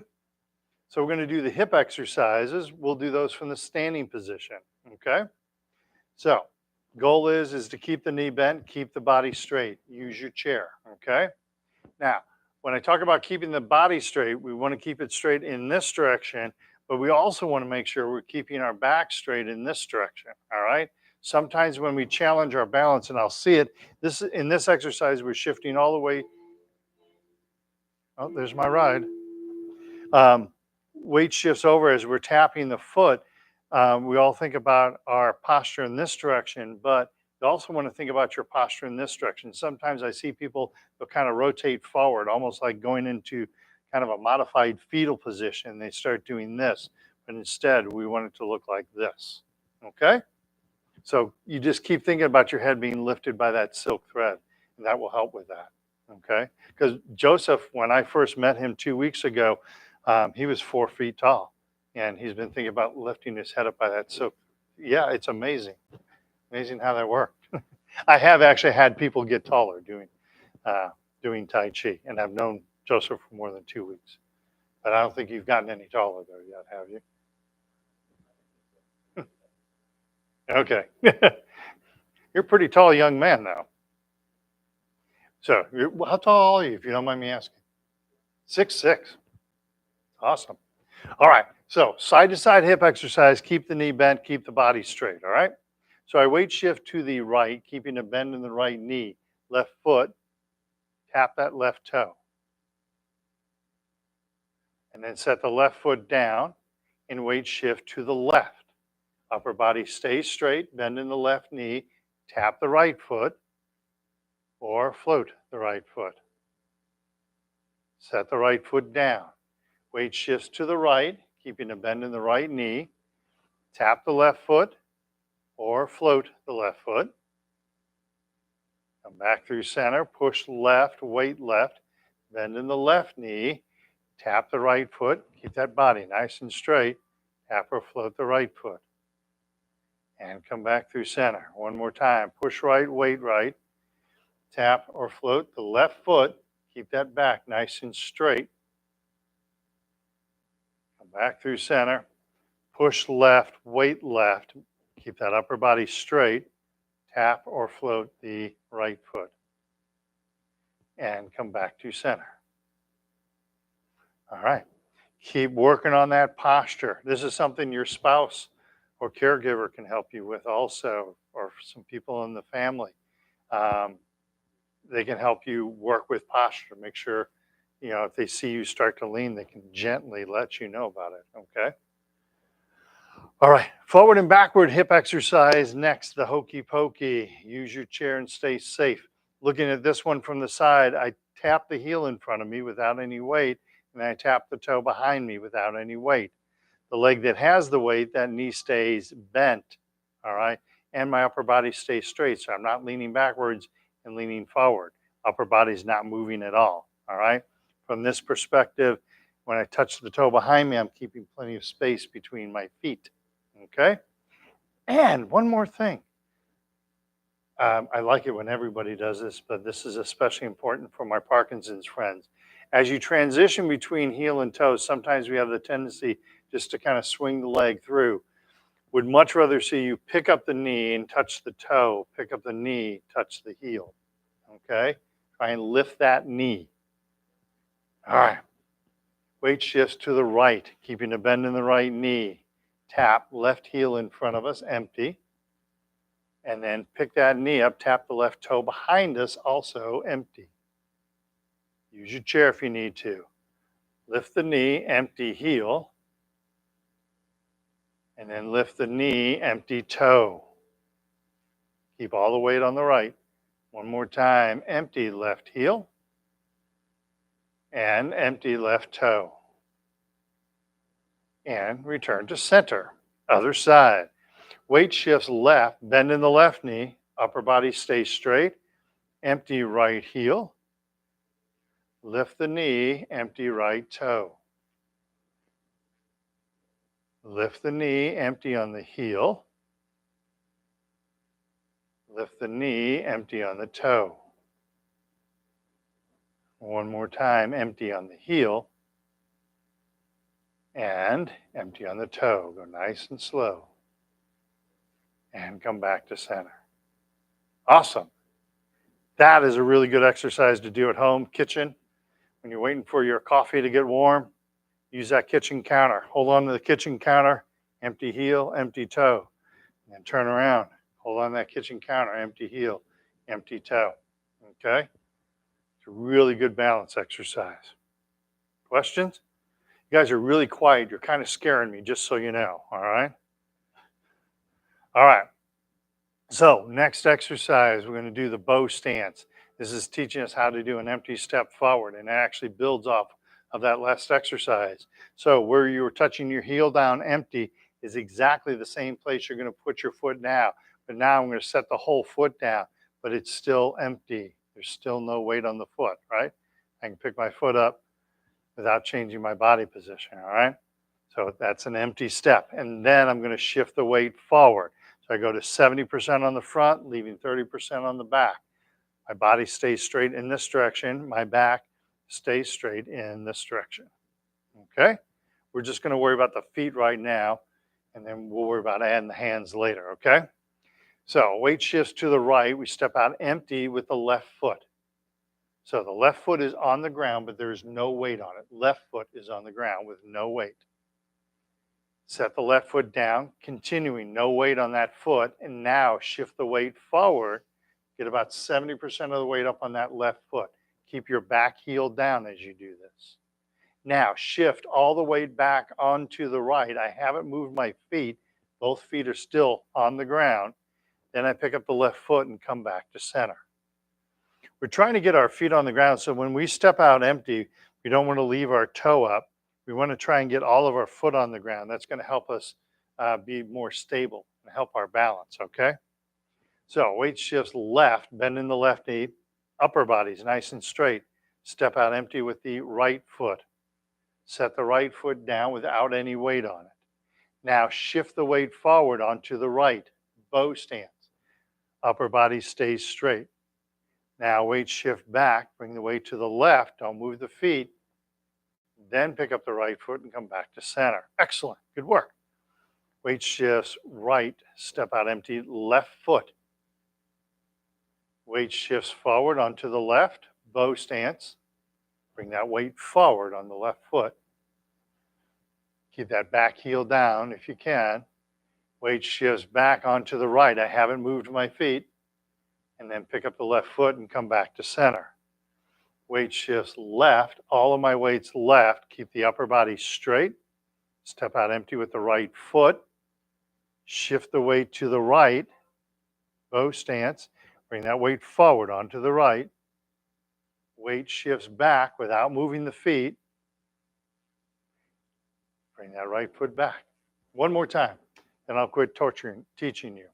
So we're going to do the hip exercises. We'll do those from the standing position, okay? So goal is to keep the knee bent, keep the body straight. Use your chair, okay? Now, when I talk about keeping the body straight, we want to keep it straight in this direction, but we also want to make sure we're keeping our back straight in this direction, all right? Sometimes when we challenge our balance, and I'll see it, in this exercise, we're shifting all the way. Oh, there's my ride. Weight shifts over as we're tapping the foot. We all think about our posture in this direction, but you also want to think about your posture in this direction. Sometimes I see people, they'll kind of rotate forward, almost like going into kind of a modified fetal position. They start doing this, but instead we want it to look like this, okay? So you just keep thinking about your head being lifted by that silk thread, and that will help with that, okay? Because Joseph, when I first met him 2 weeks ago, he was 4 feet tall, and he's been thinking about lifting his head up by that silk. Yeah, it's amazing. Amazing how that worked. I have actually had people get taller doing Tai Chi, and I've known Joseph for more than 2 weeks. But I don't think you've gotten any taller though yet, have you? Okay. You're a pretty tall young man now. So how tall are you, if you don't mind me asking? 6'6". Awesome. All right. So side to side hip exercise, keep the knee bent, keep the body straight, all right? So I weight shift to the right, keeping a bend in the right knee. Left foot, tap that left toe. And then set the left foot down and weight shift to the left. Upper body stays straight, bend in the left knee, tap the right foot, or float the right foot. Set the right foot down. Weight shifts to the right, keeping a bend in the right knee. Tap the left foot or float the left foot. Come back through center, push left, weight left, bend in the left knee, tap the right foot, keep that body nice and straight, tap or float the right foot. And come back through center. One more time, push right, weight right, tap or float the left foot, keep that back nice and straight. Come back through center, push left, weight left, keep that upper body straight, tap or float the right foot. And come back to center. All right. Keep working on that posture. This is something your spouse or caregiver can help you with also, or some people in the family. They can help you work with posture. Make sure, if they see you start to lean, they can gently let you know about it, okay? All right, forward and backward hip exercise. Next, the Hokey Pokey. Use your chair and stay safe. Looking at this one from the side, I tap the heel in front of me without any weight, and I tap the toe behind me without any weight. The leg that has the weight, that knee stays bent, all right? And my upper body stays straight, so I'm not leaning backwards and leaning forward. Upper body's not moving at all right? From this perspective, when I touch the toe behind me, I'm keeping plenty of space between my feet, okay? And one more thing. I like it when everybody does this, but this is especially important for my Parkinson's friends. As you transition between heel and toe, sometimes we have the tendency just to kind of swing the leg through. Would much rather see you pick up the knee and touch the toe, pick up the knee, touch the heel, okay? Try and lift that knee. All right. Weight shifts to the right, keeping a bend in the right knee. Tap left heel in front of us, empty. And then pick that knee up, tap the left toe behind us, also empty. Use your chair if you need to. Lift the knee, empty heel. And then lift the knee, empty toe. Keep all the weight on the right. One more time, empty left heel. And empty left toe. And return to center. Other side. Weight shifts left, bend in the left knee, upper body stays straight, empty right heel, lift the knee, empty right toe. Lift the knee, empty on the heel, lift the knee, empty on the toe. One more time, empty on the heel, and empty on the toe. Go nice and slow. And come back to center. Awesome. That is a really good exercise to do at home, kitchen. When you're waiting for your coffee to get warm, use that kitchen counter. Hold on to the kitchen counter, empty heel, empty toe. And then turn around. Hold on to that kitchen counter, empty heel, empty toe. Okay? It's a really good balance exercise. Questions? You guys are really quiet. You're kind of scaring me, just so you know. All right? All right. So next exercise, we're going to do the bow stance. This is teaching us how to do an empty step forward, and it actually builds off of that last exercise. So where you were touching your heel down empty is exactly the same place you're going to put your foot now. But now I'm going to set the whole foot down, but it's still empty. There's still no weight on the foot, right? I can pick my foot up without changing my body position, all right? So that's an empty step. And then I'm going to shift the weight forward. So I go to 70% on the front, leaving 30% on the back. My body stays straight in this direction. My back stays straight in this direction. Okay? We're just going to worry about the feet right now, and then we'll worry about adding the hands later, okay? So weight shifts to the right. We step out empty with the left foot. So the left foot is on the ground, but there is no weight on it. Left foot is on the ground with no weight. Set the left foot down, continuing, no weight on that foot, and now shift the weight forward. Get about 70% of the weight up on that left foot. Keep your back heel down as you do this. Now shift all the weight back onto the right. I haven't moved my feet. Both feet are still on the ground. Then I pick up the left foot and come back to center. We're trying to get our feet on the ground, so when we step out empty, we don't want to leave our toe up. We want to try and get all of our foot on the ground. That's going to help us be more stable and help our balance, okay? So weight shifts left, bend in the left knee, upper body's nice and straight. Step out empty with the right foot. Set the right foot down without any weight on it. Now shift the weight forward onto the right, bow stance. Upper body stays straight. Now weight shift back, bring the weight to the left, don't move the feet. Then pick up the right foot and come back to center. Excellent, good work. Weight shifts right, step out empty, left foot. Weight shifts forward onto the left, bow stance. Bring that weight forward on the left foot. Keep that back heel down if you can. Weight shifts back onto the right. I haven't moved my feet. And then pick up the left foot and come back to center. Weight shifts left. All of my weights left. Keep the upper body straight. Step out empty with the right foot. Shift the weight to the right. Bow stance. Bring that weight forward onto the right. Weight shifts back without moving the feet. Bring that right foot back. One more time, then I'll quit teaching you.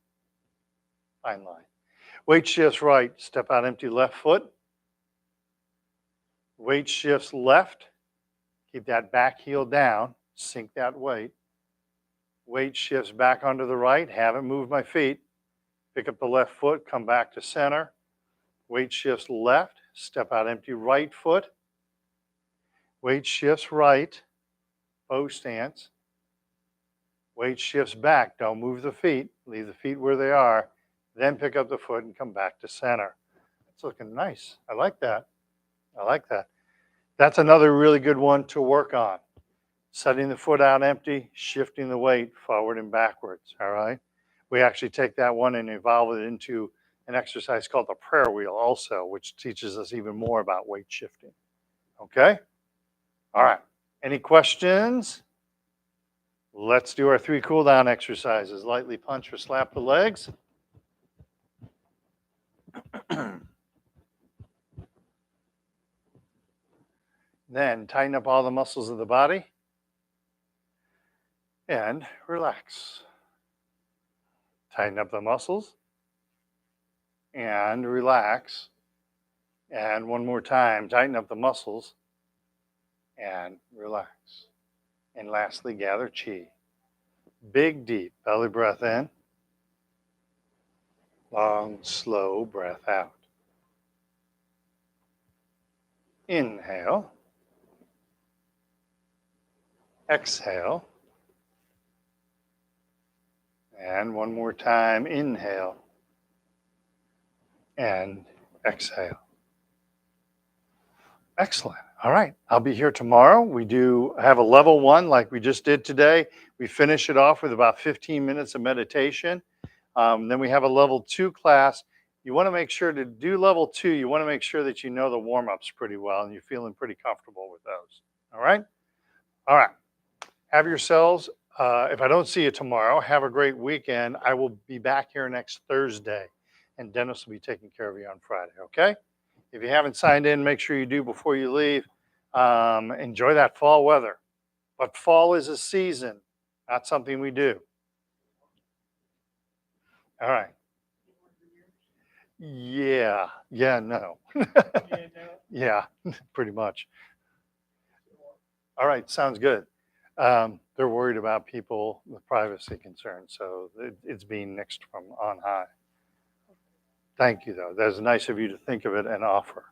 Fine line. Weight shifts right, step out empty left foot. Weight shifts left, keep that back heel down, sink that weight. Weight shifts back onto the right, haven't moved my feet. Pick up the left foot, come back to center. Weight shifts left, step out empty right foot. Weight shifts right, bow stance. Weight shifts back, don't move the feet, leave the feet where they are. Then pick up the foot and come back to center. It's looking nice. I like that. I like that. That's another really good one to work on. Setting the foot out empty, shifting the weight forward and backwards, all right? We actually take that one and evolve it into an exercise called the prayer wheel also, which teaches us even more about weight shifting, okay? All right, any questions? Let's do our 3 cool down exercises. Lightly punch or slap the legs. Then tighten up all the muscles of the body and relax. Tighten up the muscles and relax. And one more time, tighten up the muscles and relax. And lastly, gather chi. Big, deep belly breath in. Long, slow breath out. Inhale. Exhale. And one more time, inhale. And exhale. Excellent. All right, I'll be here tomorrow. We do have a level 1 like we just did today. We finish it off with about 15 minutes of meditation. Then we have a level 2 class. You want to make sure to do level 2. You want to make sure that you know the warm-ups pretty well and you're feeling pretty comfortable with those. All right? All right. Have yourselves, if I don't see you tomorrow, have a great weekend. I will be back here next Thursday, and Dennis will be taking care of you on Friday, okay? If you haven't signed in, make sure you do before you leave. Enjoy that fall weather. But fall is a season, not something we do. All right. Yeah, no. Yeah, pretty much. All right, sounds good. They're worried about people with privacy concerns, so it's being nixed from on high. Thank you, though. That's nice of you to think of it and offer.